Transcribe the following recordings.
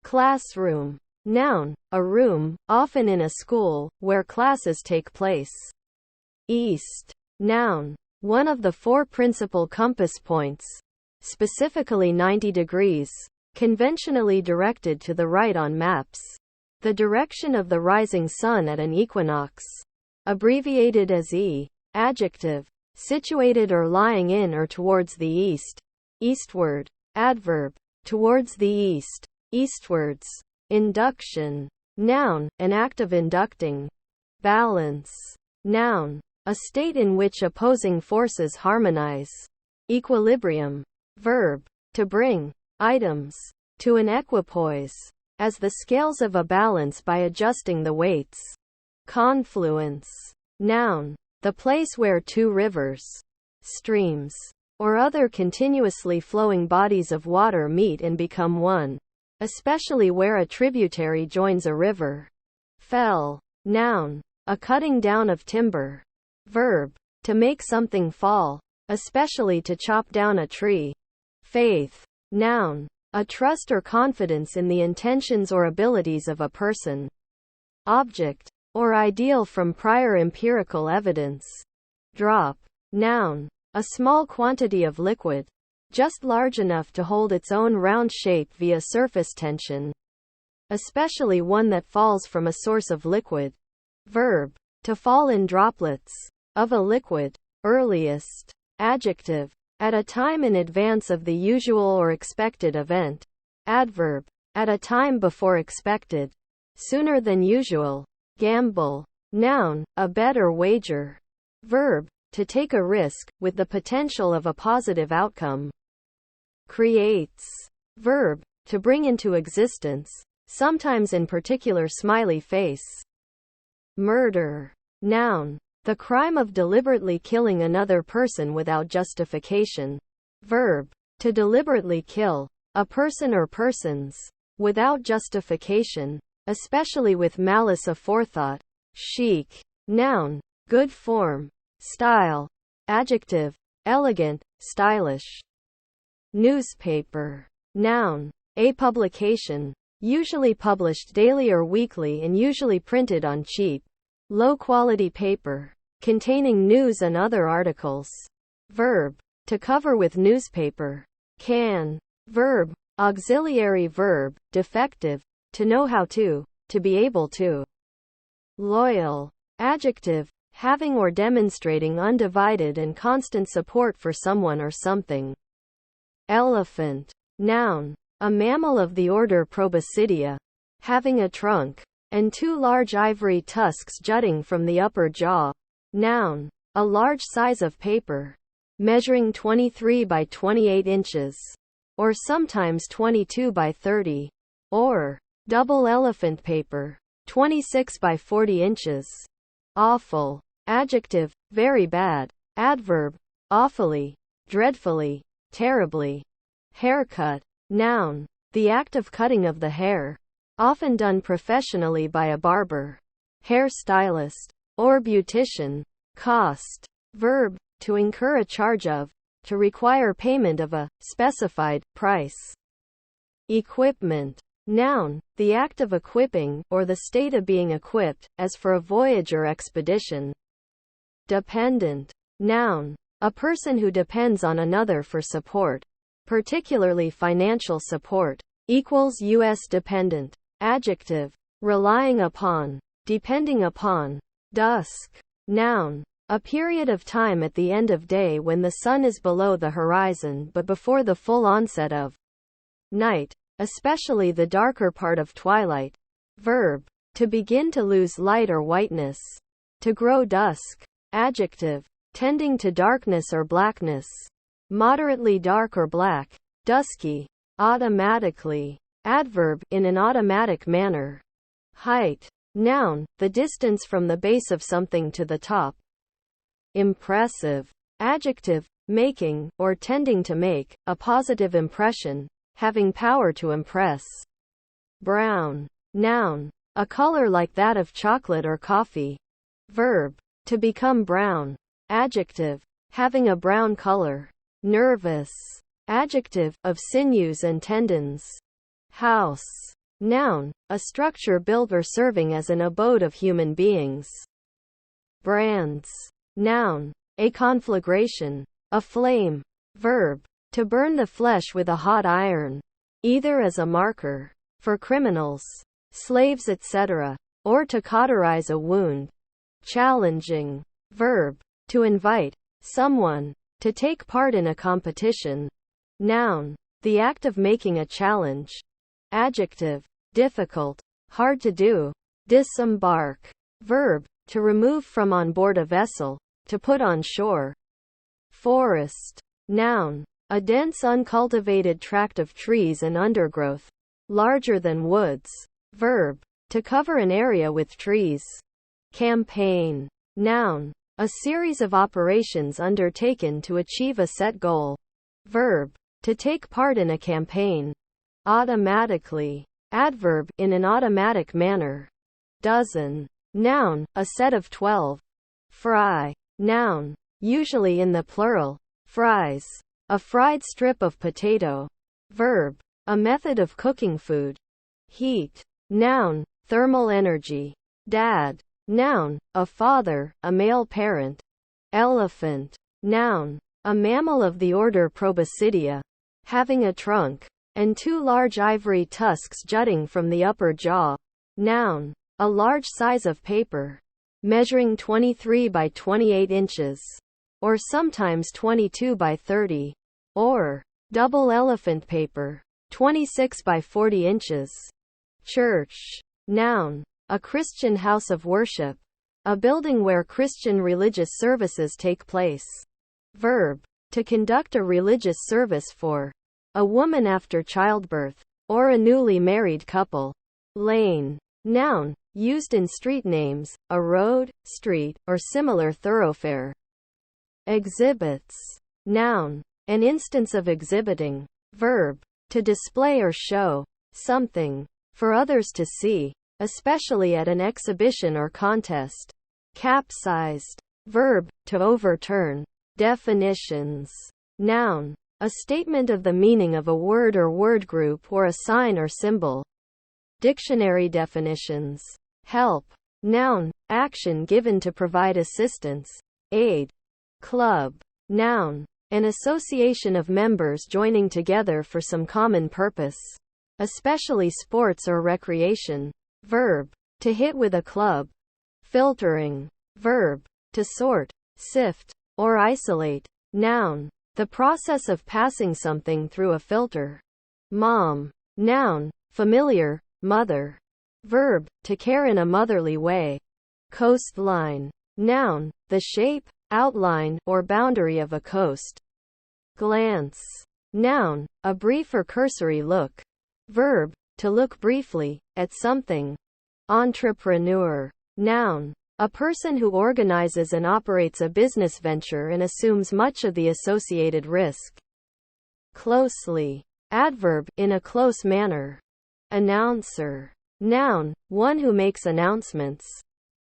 Classroom. Noun, a room, often in a school, where classes take place. East. Noun, one of the 4 principal compass points, specifically 90 degrees, conventionally directed to the right on maps. The direction of the rising sun at an equinox. Abbreviated as E. Adjective, situated or lying in or towards the east. Eastward. Adverb, towards the east, eastwards. Induction. Noun, an act of inducting. Balance. Noun, a state in which opposing forces harmonize. Equilibrium. Verb, to bring items to an equipoise, as the scales of a balance by adjusting the weights. Confluence. Noun, the place where 2 rivers, streams, or other continuously flowing bodies of water meet and become one, especially where a tributary joins a river. Fell. Noun, a cutting down of timber. Verb, to make something fall, especially to chop down a tree. Faith. Noun, a trust or confidence in the intentions or abilities of a person, object, or ideal from prior empirical evidence. Drop. Noun, a small quantity of liquid, just large enough to hold its own round shape via surface tension, especially one that falls from a source of liquid. Verb, to fall in droplets of a liquid. Earliest. Adjective, at a time in advance of the usual or expected event. Adverb, at a time before expected, sooner than usual. Gamble. Noun, a bet or wager. Verb, to take a risk, with the potential of a positive outcome. Creates. Verb, to bring into existence, sometimes in particular smiley face. Murder. Noun, the crime of deliberately killing another person without justification. Verb, to deliberately kill a person or persons without justification, especially with malice aforethought. Chic. Noun, good form, style. Adjective, elegant, stylish. Newspaper. Noun, a publication, usually published daily or weekly and usually printed on cheap, low-quality paper, containing news and other articles. Verb, to cover with newspaper. Can. Verb, auxiliary verb, defective, to know how to be able to. Loyal. Adjective, having or demonstrating undivided and constant support for someone or something. Elephant. Noun, a mammal of the order Proboscidea, having a trunk and 2 large ivory tusks jutting from the upper jaw. Noun, a large size of paper, measuring 23 by 28 inches, or sometimes 22 by 30, or double elephant paper, 26 by 40 inches. Awful. Adjective, very bad. Adverb, awfully, dreadfully, terribly. Haircut. Noun, the act of cutting of the hair, often done professionally by a barber, hair stylist, or beautician. Cost. Verb, to incur a charge of, to require payment of a specified price. Equipment. Noun, the act of equipping, or the state of being equipped, as for a voyage or expedition. Dependent. Noun, a person who depends on another for support, particularly financial support. US dependent. Adjective, relying upon, depending upon. Dusk. Noun, a period of time at the end of day when the sun is below the horizon but before the full onset of night, especially the darker part of twilight. Verb, to begin to lose light or whiteness. To grow dusk. Adjective, tending to darkness or blackness. Moderately dark or black. Dusky. Automatically. Adverb, in an automatic manner. Height. Noun, the distance from the base of something to the top. Impressive. Adjective, making, or tending to make, a positive impression, having power to impress. Brown. Noun, a color like that of chocolate or coffee. Verb, to become brown. Adjective, having a brown color. Nervous. Adjective, of sinews and tendons. House. Noun, a structure built or serving as an abode of human beings. Brands. Noun, a conflagration, a flame. Verb, to burn the flesh with a hot iron, either as a marker for criminals, slaves, etc., or to cauterize a wound. Challenging. Verb, to invite someone to take part in a competition. Noun, the act of making a challenge. Adjective, difficult, hard to do. Disembark. Verb, to remove from on board a vessel, to put on shore. Forest. Noun, a dense uncultivated tract of trees and undergrowth, larger than woods. Verb, to cover an area with trees. Campaign. Noun, a series of operations undertaken to achieve a set goal. Verb, to take part in a campaign. Automatically. Adverb, in an automatic manner. Dozen. Noun, a set of 12. Fry. Noun, usually in the plural. Fries. A fried strip of potato. Verb, a method of cooking food. Heat. Noun, thermal energy. Dad. Noun, a father, a male parent. Elephant. Noun, a mammal of the order Proboscidea, having a trunk and two large ivory tusks jutting from the upper jaw. Noun, a large size of paper, measuring 23 by 28 inches, or sometimes 22 by 30, or double elephant paper, 26 by 40 inches. Church. Noun, a Christian house of worship, a building where Christian religious services take place. Verb, to conduct a religious service for a woman after childbirth, or a newly married couple. Lane. Noun, used in street names, a road, street, or similar thoroughfare. Exhibits. Noun, an instance of exhibiting. Verb, to display or show something for others to see, especially at an exhibition or contest. Capsized. Verb, to overturn. Definitions. Noun, a statement of the meaning of a word or word group or a sign or symbol. Dictionary definitions. Help. Noun, action given to provide assistance, aid. Club. Noun, an association of members joining together for some common purpose, especially sports or recreation. Verb, to hit with a club. Filtering. Verb, to sort, sift, or isolate. Noun, the process of passing something through a filter. Mom. Noun, familiar, mother. Verb, to care in a motherly way. Coastline. Noun, the shape, outline, or boundary of a coast. Glance. Noun, a brief or cursory look. Verb, to look briefly at something. Entrepreneur. Noun, a person who organizes and operates a business venture and assumes much of the associated risk. Closely. Adverb, in a close manner. Announcer. Noun, one who makes announcements.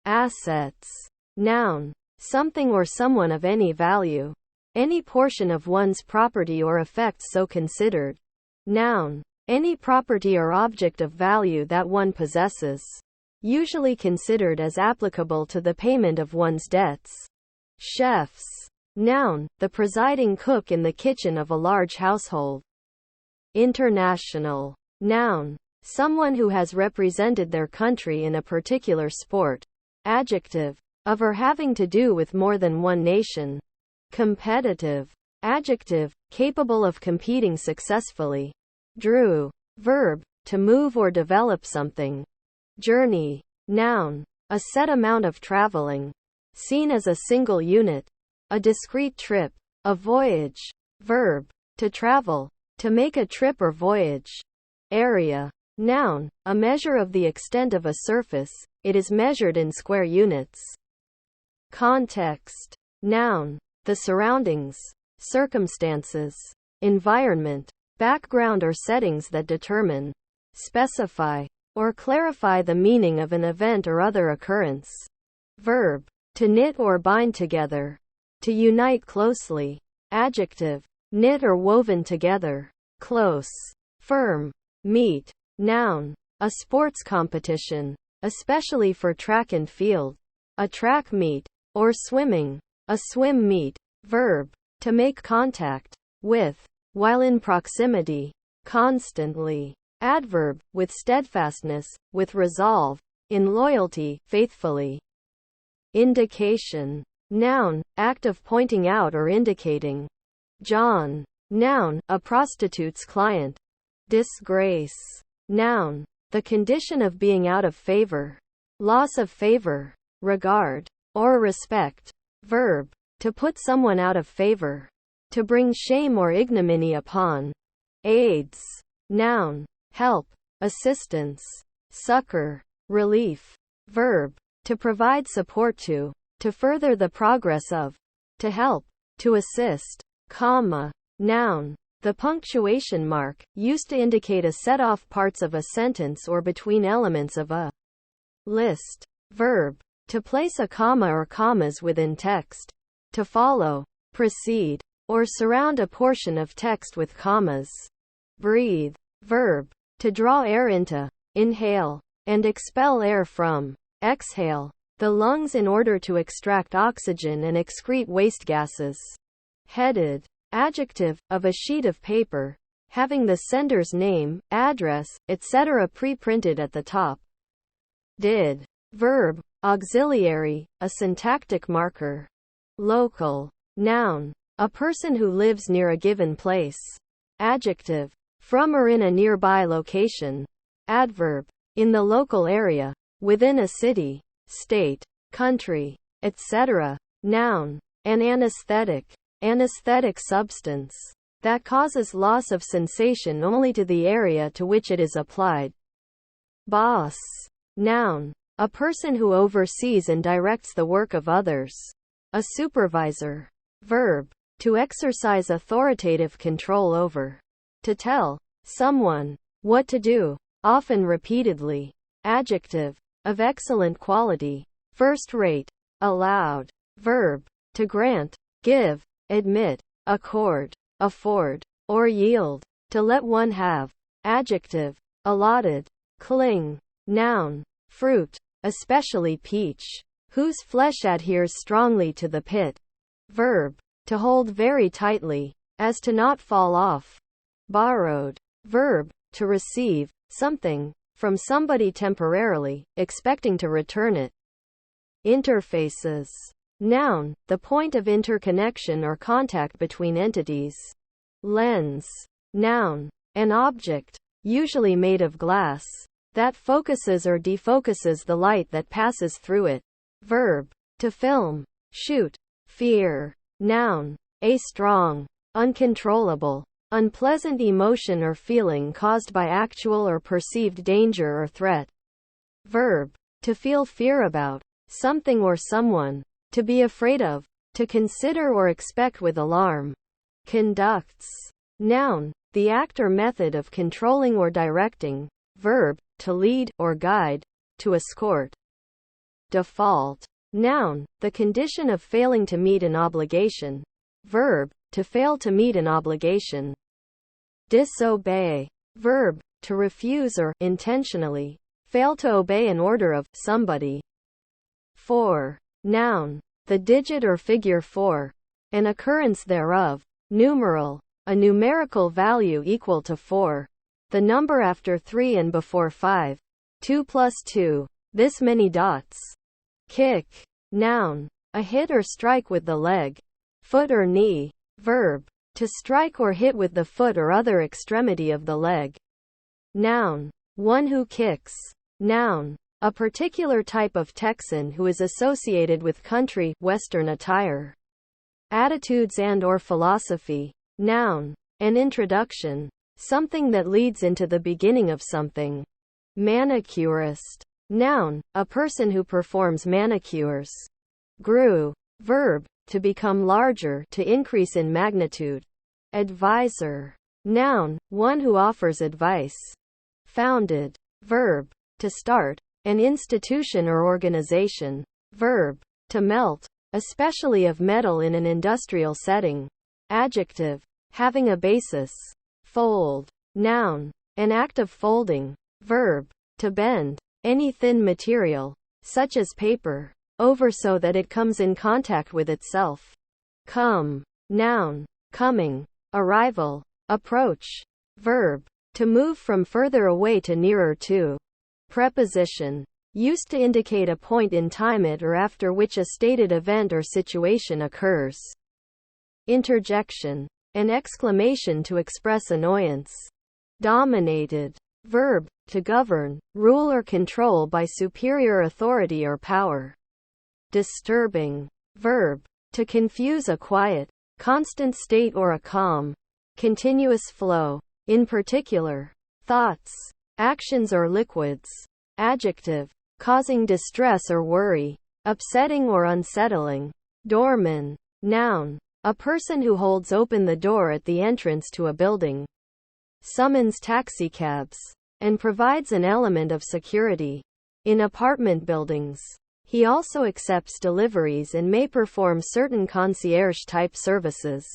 Assets. Noun, something or someone of any value. Any portion of one's property or effects so considered. Noun, any property or object of value that one possesses, usually considered as applicable to the payment of one's debts. Chefs. Noun, the presiding cook in the kitchen of a large household. International. Noun, someone who has represented their country in a particular sport. Adjective, of or having to do with more than one nation. Competitive. Adjective, capable of competing successfully. Drew. Verb, to move or develop something. Journey. Noun, a set amount of traveling, seen as a single unit. A discrete trip. A voyage. Verb, to travel, to make a trip or voyage. Area. Noun, a measure of the extent of a surface. It is measured in square units. Context. Noun, the surroundings, circumstances, environment, background or settings that determine, specify, or clarify the meaning of an event or other occurrence. Verb, to knit or bind together. To unite closely. Adjective, knit or woven together. Close. Firm. Meet. Noun, a sports competition, especially for track and field, a track meet, or swimming, a swim meet. Verb, to make contact with, while in proximity, constantly. Adverb, with steadfastness, with resolve, in loyalty, faithfully. Indication. Noun, act of pointing out or indicating. John. Noun, a prostitute's client. Disgrace. Noun, the condition of being out of favor, loss of favor, regard, or respect. Verb, to put someone out of favor, to bring shame or ignominy upon. Aids. Noun, help, assistance, succor, relief. Verb, to provide support to further the progress of, to help, to assist. Comma. Noun, the punctuation mark, used to indicate a set-off parts of a sentence or between elements of a list. Verb, to place a comma or commas within text, to follow, precede, or surround a portion of text with commas. Breathe. Verb, to draw air into, inhale, and expel air from, exhale, the lungs in order to extract oxygen and excrete waste gases. Headed. Adjective, of a sheet of paper, having the sender's name, address, etc. pre-printed at the top. Did. Verb, auxiliary, a syntactic marker. Local. Noun, a person who lives near a given place. Adjective, from or in a nearby location. Adverb, in the local area, within a city, state, country, etc. Noun, an anesthetic. Anesthetic substance that causes loss of sensation only to the area to which it is applied. Boss. Noun, a person who oversees and directs the work of others. A supervisor. Verb, to exercise authoritative control over. To tell someone what to do, often repeatedly. Adjective, of excellent quality, first rate. Allowed. Verb, to grant, give, admit, accord, afford, or yield, to let one have. Adjective, allotted, cling. Noun, fruit, especially peach, whose flesh adheres strongly to the pit. Verb, to hold very tightly, as to not fall off. Borrowed. Verb, to receive something from somebody temporarily, expecting to return it. Interfaces. Noun, the point of interconnection or contact between entities. Lens. Noun, an object, usually made of glass, that focuses or defocuses the light that passes through it. Verb, to film, shoot. Fear. Noun, a strong, uncontrollable, unpleasant emotion or feeling caused by actual or perceived danger or threat. Verb, to feel fear about something or someone. To be afraid of, to consider or expect with alarm. Conducts. Noun, the act or method of controlling or directing. Verb, to lead or guide, to escort. Default. Noun, the condition of failing to meet an obligation. Verb, to fail to meet an obligation. Disobey. Verb, to refuse or, intentionally, fail to obey an order of somebody. 4. Noun, the digit or figure 4, an occurrence thereof. Numeral, a numerical value equal to 4. The number after 3 and before 5. 2 plus 2. This many dots. Kick. Noun, a hit or strike with the leg, foot or knee. Verb, to strike or hit with the foot or other extremity of the leg. Noun, one who kicks. Noun, a particular type of Texan who is associated with country, western attire. Attitudes and or philosophy. Noun, an introduction, something that leads into the beginning of something. Manicurist. Noun, a person who performs manicures. Grew. Verb, to become larger, to increase in magnitude. Advisor. Noun, one who offers advice. Founded. Verb, to start, an institution or organization. Verb, to melt, especially of metal in an industrial setting. Adjective, having a basis. Fold. Noun, an act of folding. Verb, to bend any thin material, such as paper, over so that it comes in contact with itself. Come. Noun. Coming. Arrival. Approach. Verb. To move from further away to nearer to. Preposition. Used to indicate a point in time at or after which a stated event or situation occurs. Interjection. An exclamation to express annoyance. Dominated. Verb. To govern, rule or control by superior authority or power. Disturbing. Verb. To confuse a quiet, constant state or a calm, continuous flow. In particular, thoughts, actions or liquids. Adjective. Causing distress or worry, upsetting or unsettling. Doorman. Noun. A person who holds open the door at the entrance to a building. Summons taxicabs. And provides an element of security. In apartment buildings. He also accepts deliveries and may perform certain concierge-type services.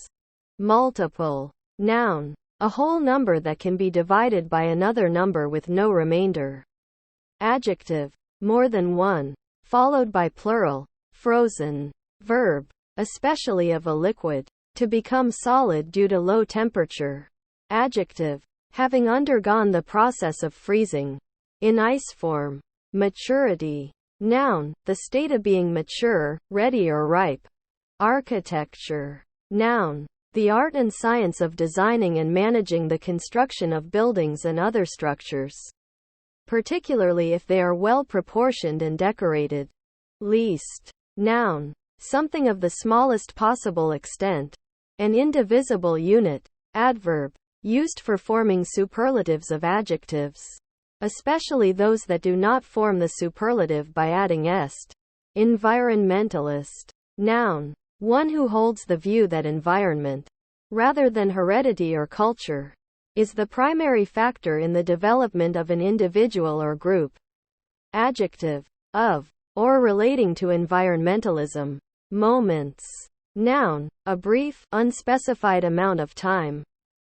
Multiple. Noun. A whole number that can be divided by another number with no remainder. Adjective. More than one. Followed by plural. Frozen. Verb. Especially of a liquid. To become solid due to low temperature. Adjective. Having undergone the process of freezing. In ice form. Maturity. Noun. The state of being mature, ready or ripe. Architecture. Noun. The art and science of designing and managing the construction of buildings and other structures. Particularly if they are well proportioned and decorated. Least. Noun. Something of the smallest possible extent. An indivisible unit. Adverb. Used for forming superlatives of adjectives. Especially those that do not form the superlative by adding est. Environmentalist. Noun. One who holds the view that environment, rather than heredity or culture, is the primary factor in the development of an individual or group. Adjective. Of, or relating to environmentalism. Moments. Noun. A brief, unspecified amount of time.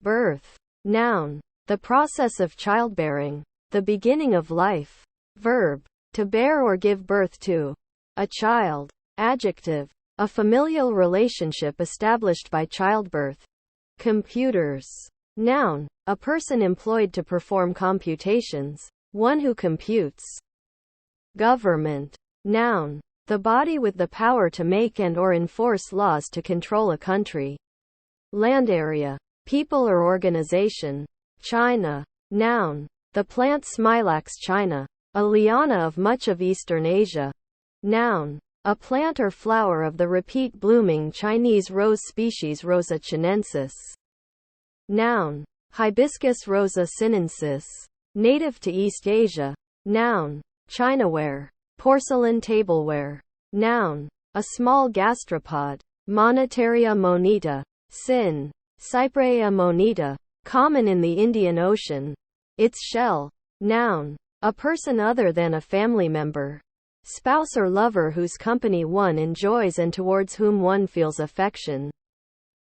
Birth. Noun. The process of childbearing. The beginning of life. Verb. To bear or give birth to. A child. Adjective. A familial relationship established by childbirth. Computers. Noun. A person employed to perform computations. One who computes. Government. Noun. The body with the power to make and or enforce laws to control a country. Land area. People or organization. China. Noun. The plant Smilax china, a liana of much of Eastern Asia. Noun. A plant or flower of the repeat-blooming Chinese rose species Rosa chinensis. Noun. Hibiscus rosa sinensis. Native to East Asia. Noun. Chinaware. Porcelain tableware. Noun. A small gastropod. Monetaria monita. Sin. Cypraea monita. Common in the Indian Ocean. Its shell. Noun. A person other than a family member. Spouse or lover whose company one enjoys and towards whom one feels affection.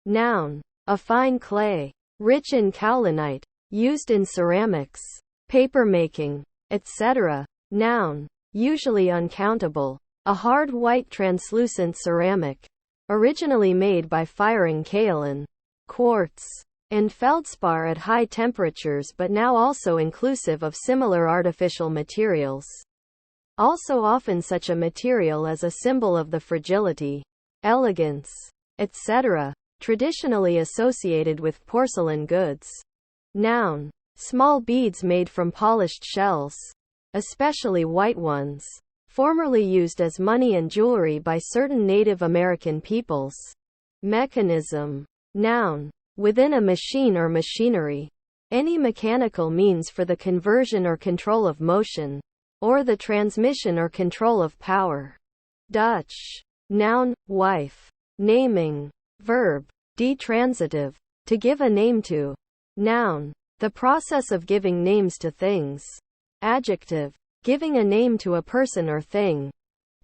Noun. A fine clay. Rich in kaolinite. Used in ceramics, papermaking, etc. Noun. Usually uncountable. A hard white translucent ceramic. Originally made by firing kaolin, quartz, and feldspar at high temperatures but now also inclusive of similar artificial materials. Also often such a material as a symbol of the fragility, elegance, etc., traditionally associated with porcelain goods. Noun. Small beads made from polished shells, especially white ones, formerly used as money and jewelry by certain Native American peoples. Mechanism. Noun. Within a machine or machinery. Any mechanical means for the conversion or control of motion, or the transmission or control of power. Dutch. Noun. Wife. Naming. Verb. Detransitive. To give a name to. Noun. The process of giving names to things. Adjective. Giving a name to a person or thing.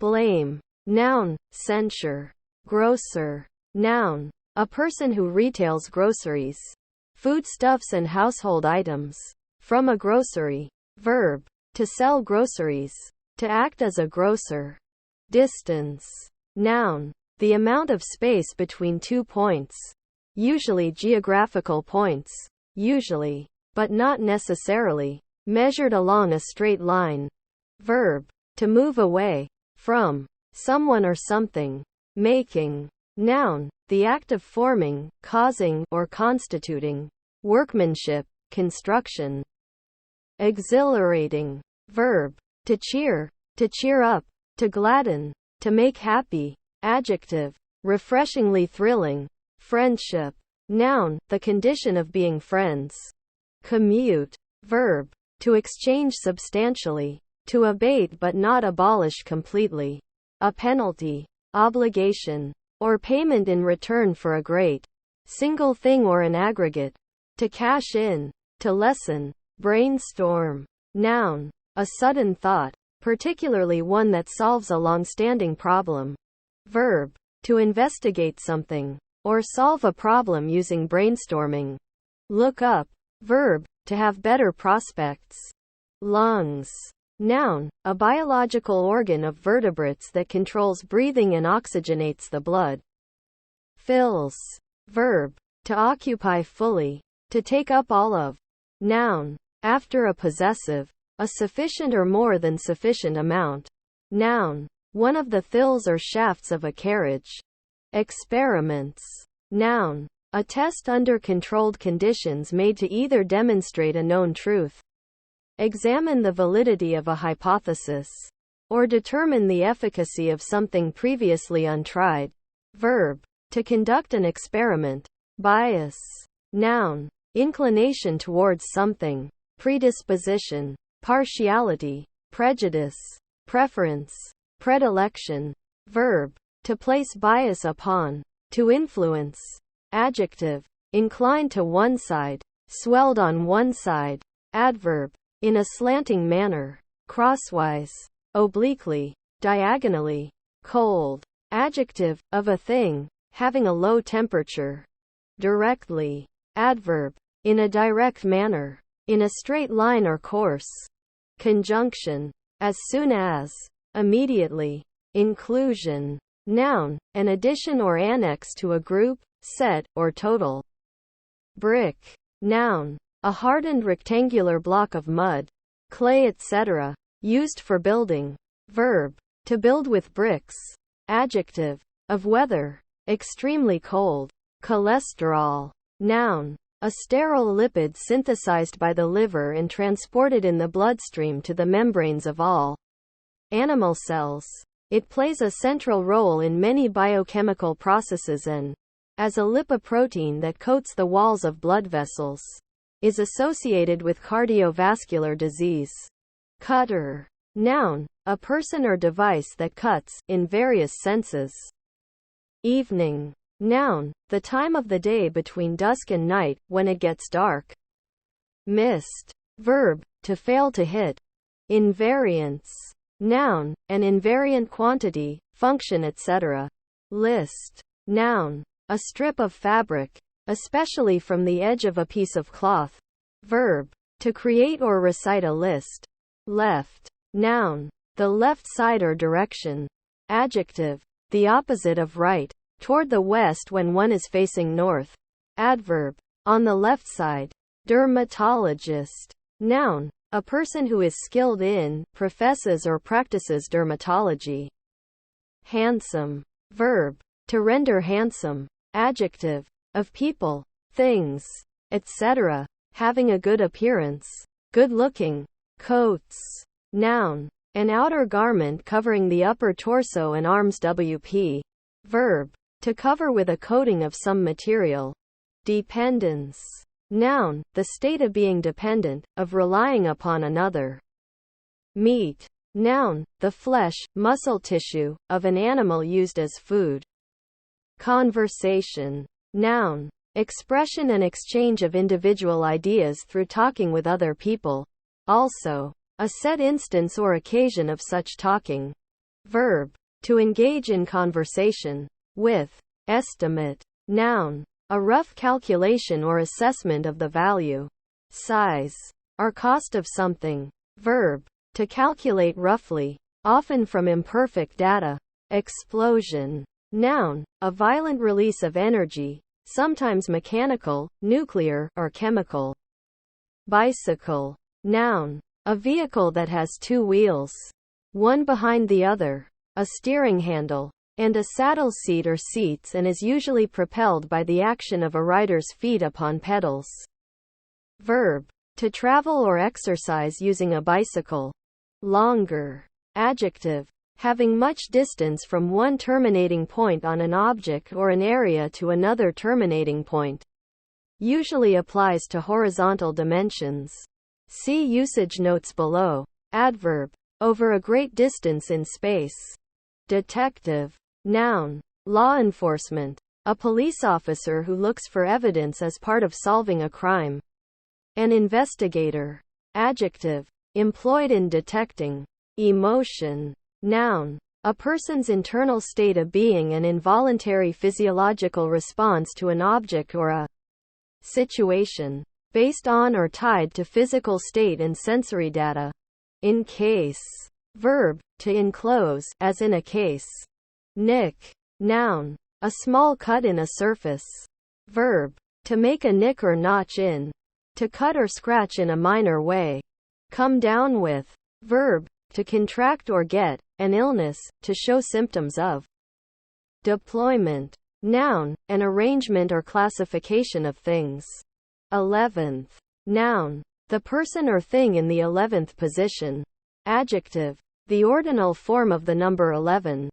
Blame. Noun. Censure. Grocer. Noun. A person who retails groceries, foodstuffs and household items. From a grocery. Verb. to sell groceries, to act as a grocer. Distance. Noun. The amount of space between 2 points. Usually geographical points. Usually, but not necessarily, measured along a straight line. Verb. To move away from someone or something. Making. Noun. The act of forming, causing, or constituting. Workmanship, construction. Exhilarating. Verb. To cheer up, to gladden, to make happy. Adjective. Refreshingly thrilling. Friendship. Noun. The condition of being friends. Commute. Verb. To exchange substantially. To abate but not abolish completely. A penalty. Obligation. Or payment in return for a great single thing or an aggregate. To cash in. To lessen. Brainstorm. Noun. A sudden thought, particularly one that solves a long-standing problem. Verb. To investigate something, or solve a problem using brainstorming. Look up. Verb. To have better prospects. Lungs. Noun. A biological organ of vertebrates that controls breathing and oxygenates the blood. Fills. Verb. To occupy fully. To take up all of. Noun. After a possessive. A sufficient or more than sufficient amount. Noun. One of the thills or shafts of a carriage. Experiments. Noun. A test under controlled conditions made to either demonstrate a known truth, examine the validity of a hypothesis, or determine the efficacy of something previously untried. Verb. To conduct an experiment. Bias. Noun. Inclination towards something. Predisposition. Partiality. Prejudice. Preference. Predilection. Verb. To place bias upon. To influence. Adjective. Inclined to one side. Swelled on one side. Adverb. In a slanting manner. Crosswise. Obliquely. Diagonally. Cold. Adjective. Of a thing having a low temperature. Directly. Adverb. In a direct manner. In a straight line or course. Conjunction. As soon as. Immediately. Inclusion. Noun. An addition or annex to a group, set, or total. Brick. Noun. A hardened rectangular block of mud, clay, etc., used for building. Verb. To build with bricks. Adjective. Of weather. Extremely cold. Cholesterol. Noun. A sterile lipid synthesized by the liver and transported in the bloodstream to the membranes of all animal cells. It plays a central role in many biochemical processes and, as a lipoprotein that coats the walls of blood vessels, is associated with cardiovascular disease. Cutter. Noun. A person or device that cuts, in various senses. Evening. Noun. The time of the day between dusk and night, when it gets dark. Missed. Verb. To fail to hit. Invariance. Noun. An invariant quantity, function, etc. List. Noun. A strip of fabric, especially from the edge of a piece of cloth. Verb. To create or recite a list. Left. Noun. The left side or direction. Adjective. The opposite of right. Toward the west when one is facing north. Adverb. On the left side. Dermatologist. Noun. A person who is skilled in, professes or practices dermatology. Handsome. Verb. To render handsome. Adjective. Of people, things, etc., having a good appearance. Good looking. Coats. Noun. An outer garment covering the upper torso and arms. WP. Verb. To cover with a coating of some material. Dependence. Noun. The state of being dependent, of relying upon another. Meat. Noun. The flesh, muscle tissue, of an animal used as food. Conversation. Noun. Expression and exchange of individual ideas through talking with other people. Also, a set instance or occasion of such talking. Verb. To engage in conversation. With. Estimate. Noun. A rough calculation or assessment of the value, size, or cost of something. Verb. to calculate roughly, often from imperfect data. Explosion. Noun, a violent release of energy, sometimes mechanical, nuclear, or chemical. Bicycle. Noun, a vehicle that has two wheels, one behind the other, a steering handle, and a saddle seat or seats, and is usually propelled by the action of a rider's feet upon pedals. Verb, to travel or exercise using a bicycle. Longer. Adjective, having much distance from one terminating point on an object or an area to another terminating point. Usually applies to horizontal dimensions. See usage notes below. Adverb, over a great distance in space. Detective. Noun, law enforcement, a police officer who looks for evidence as part of solving a crime. An investigator. Adjective, employed in detecting. Emotion. Noun, a person's internal state of being, an involuntary physiological response to an object or a situation, based on or tied to physical state and sensory data. In case. Verb, to enclose, as in a case. Nick. Noun, a small cut in a surface. Verb, to make a nick or notch in. To cut or scratch in a minor way. Come down with. Verb, to contract or get, an illness, to show symptoms of. Deployment. Noun, an arrangement or classification of things. 11th. Noun, the person or thing in the 11th position. Adjective, the ordinal form of the number 11.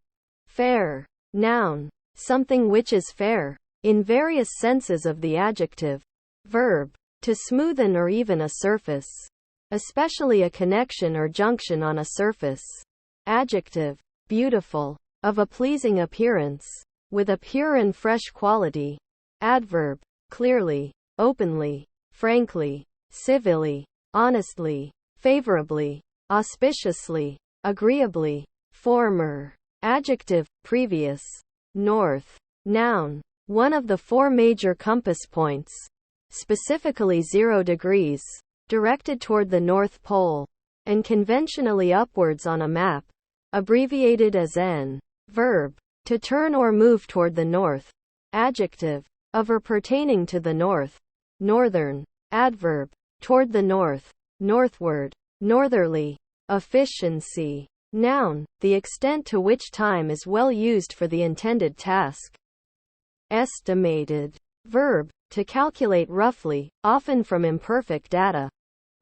Fair. Noun, something which is fair, in various senses of the adjective. Verb, to smoothen or even a surface, especially a connection or junction on a surface. Adjective, beautiful, of a pleasing appearance, with a pure and fresh quality. Adverb, clearly, openly, frankly, civilly, honestly, favorably, auspiciously, agreeably. Former. Adjective, previous. North. Noun, one of the four major compass points, specifically 0 degrees, directed toward the North Pole, and conventionally upwards on a map, abbreviated as N. Verb, to turn or move toward the north. Adjective, of or pertaining to the north. Northern. Adverb, toward the north, northward, northerly. Efficiency. Noun, the extent to which time is well used for the intended task. Estimated. Verb, to calculate roughly, often from imperfect data.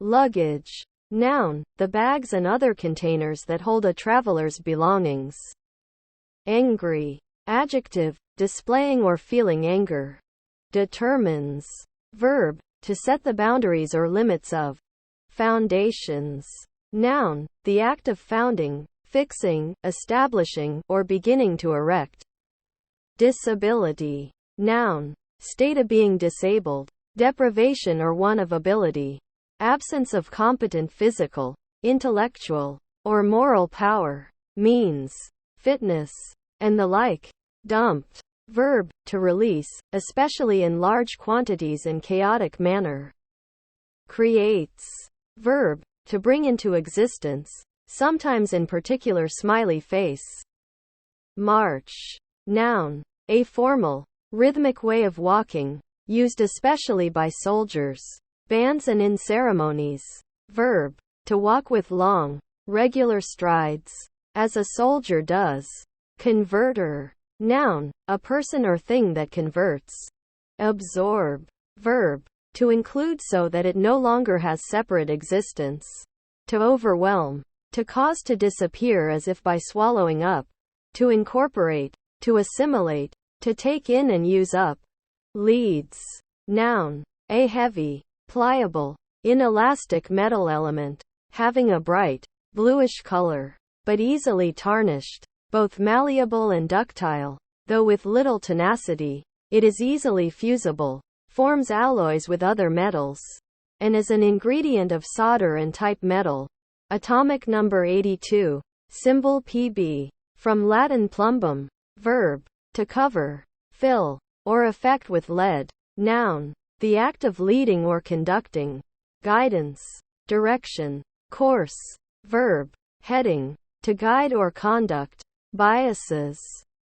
Luggage. Noun, the bags and other containers that hold a traveler's belongings. Angry. Adjective, displaying or feeling anger. Determines. Verb, to set the boundaries or limits of. Foundations. Noun, the act of founding, fixing, establishing, or beginning to erect. Disability. Noun, state of being disabled, deprivation or want of ability, absence of competent physical, intellectual, or moral power, means, fitness, and the like. Dumped. Verb, to release, especially in large quantities and chaotic manner. Creates. Verb, to bring into existence, sometimes in particular smiley face. March. Noun, a formal, rhythmic way of walking, used especially by soldiers, bands and in ceremonies. Verb, to walk with long, regular strides, as a soldier does. Converter. Noun, a person or thing that converts. Absorb. Verb, to include so that it no longer has separate existence. To overwhelm. To cause to disappear as if by swallowing up. To incorporate. To assimilate. To take in and use up. Leads. Noun, a heavy, pliable, inelastic metal element, having a bright, bluish color, but easily tarnished, both malleable and ductile, though with little tenacity. It is easily fusible, forms alloys with other metals, and is an ingredient of solder and type metal. Atomic number 82, symbol Pb, from Latin plumbum. Verb, to cover, fill, or affect with lead. Noun, the act of leading or conducting. Guidance. Direction. Course. verb. Heading. To guide or conduct. Biases.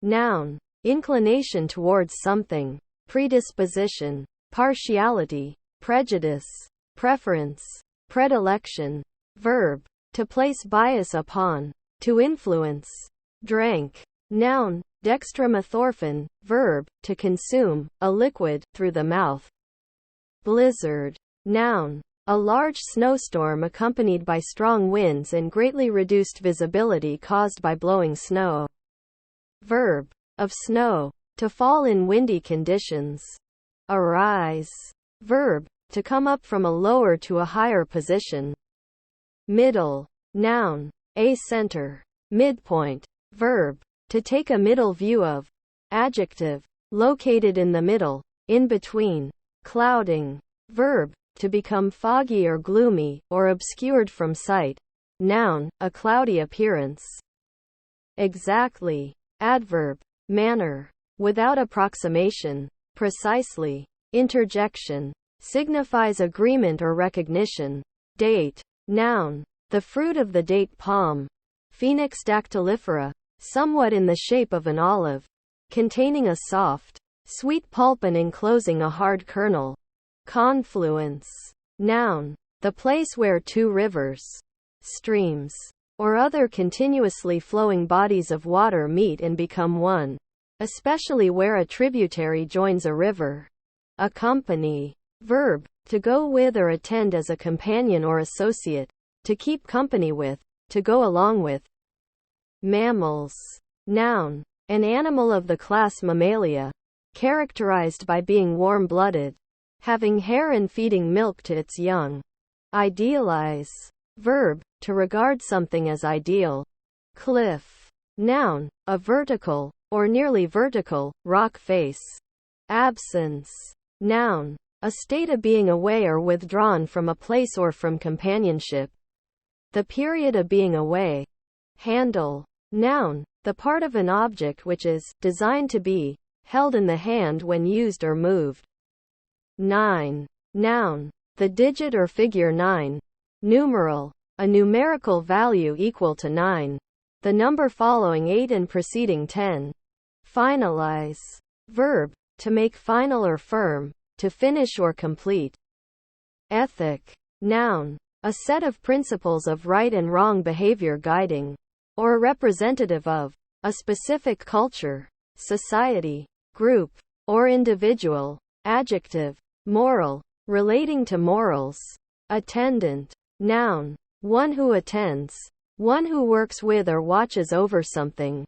Noun. Inclination towards something. Predisposition. Partiality. Prejudice. Preference. Predilection. Verb. To place bias upon. To influence. Drank. Noun. Dextromethorphan. Verb. To consume, a liquid, through the mouth. Blizzard. Noun. A large snowstorm accompanied by strong winds and greatly reduced visibility caused by blowing snow. Verb. Of snow. To fall in windy conditions. Arise. Verb. To come up from a lower to a higher position. Middle. Noun. A center. Midpoint. Verb. To take a middle view of. Adjective. Located in the middle, in between. Clouding. Verb. To become foggy or gloomy, or obscured from sight. Noun. A cloudy appearance. Exactly. Adverb. Manner. Without approximation. Precisely. Interjection. Signifies agreement or recognition. Date. Noun. The fruit of the date palm. Phoenix dactylifera. Somewhat in the shape of an olive. Containing a soft, sweet pulp and enclosing a hard kernel. Confluence. Noun. The place where two rivers, streams, or other continuously flowing bodies of water meet and become one, especially where a tributary joins a river. Accompany. Verb. To go with or attend as a companion or associate. To keep company with. To go along with. Mammals. Noun. An animal of the class Mammalia. Characterized by being warm-blooded. Having hair and feeding milk to its young. Idealize. Verb. To regard something as ideal. Cliff. Noun. A vertical, or nearly vertical, rock face. Absence. Noun. A state of being away or withdrawn from a place or from companionship. The period of being away. Handle. Noun. The part of an object which is designed to be held in the hand when used or moved. 9. Noun. The digit or figure 9. Numeral. A numerical value equal to 9. The number following 8 and preceding 10. Finalize. Verb. To make final or firm. To finish or complete. Ethic. Noun. A set of principles of right and wrong behavior guiding, or a representative of, a specific culture, society, group, or individual. Adjective. Moral. Relating to morals. Attendant. Noun. One who attends. One who works with or watches over something.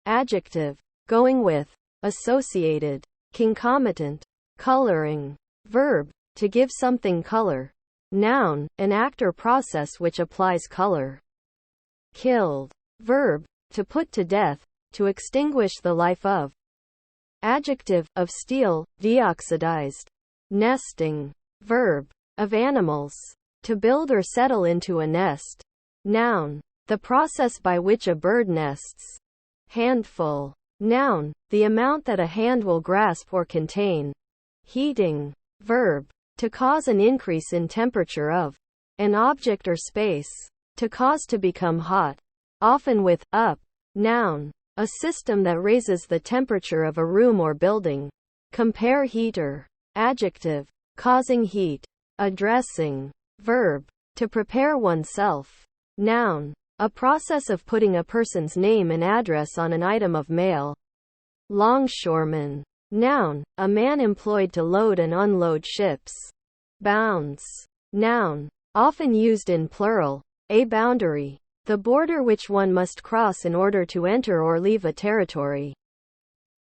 Adjective. Going with. Associated. Concomitant. Coloring. Verb. To give something color. Noun. An act or process which applies color. Killed. Verb. To put to death. To extinguish the life of. Adjective. Of steel, deoxidized. Nesting. Verb. Of animals. To build or settle into a nest. Noun. The process by which a bird nests. Handful. Noun. The amount that a hand will grasp or contain. Heating. Verb. To cause an increase in temperature of an object or space. To cause to become hot. Often with up. Noun. A system that raises the temperature of a room or building. Compare heater. Adjective. Causing heat. Addressing. Verb. To prepare oneself. Noun. A process of putting a person's name and address on an item of mail. Longshoreman. Noun. A man employed to load and unload ships. Bounds. Noun. Often used in plural. A boundary. The border which one must cross in order to enter or leave a territory.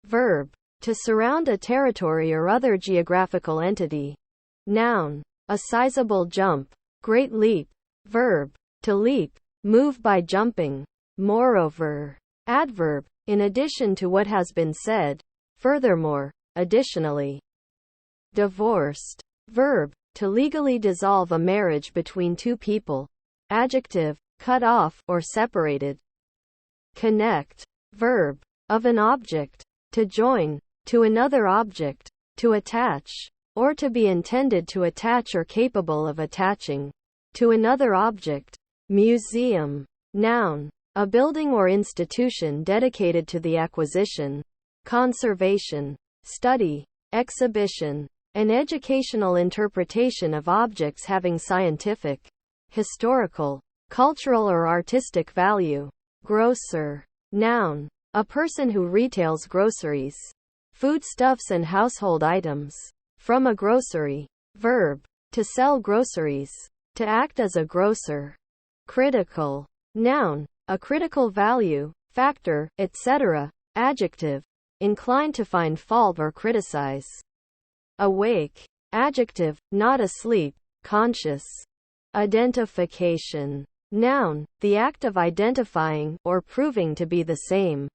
Verb. To surround a territory or other geographical entity. Noun. A sizable jump. Great leap. Verb. To leap. Move by jumping. Moreover. Adverb. In addition to what has been said. Furthermore. Additionally. Divorced. Verb. To legally dissolve a marriage between two people. Adjective. Cut off, or separated. Connect. Verb. Of an object. To join. To another object. To attach. Or to be intended to attach or capable of attaching. To another object. Museum. Noun. A building or institution dedicated to the acquisition, conservation, study, exhibition, and educational interpretation of objects having scientific, historical, cultural or artistic value. Grocer. Noun. A person who retails groceries, foodstuffs and household items. From a grocery. Verb. To sell groceries. To act as a grocer. Critical. Noun. A critical value, factor, etc. Adjective. Inclined to find fault or criticize. Awake. Adjective. Not asleep, conscious. Identification. Noun. The act of identifying, or proving to be the same.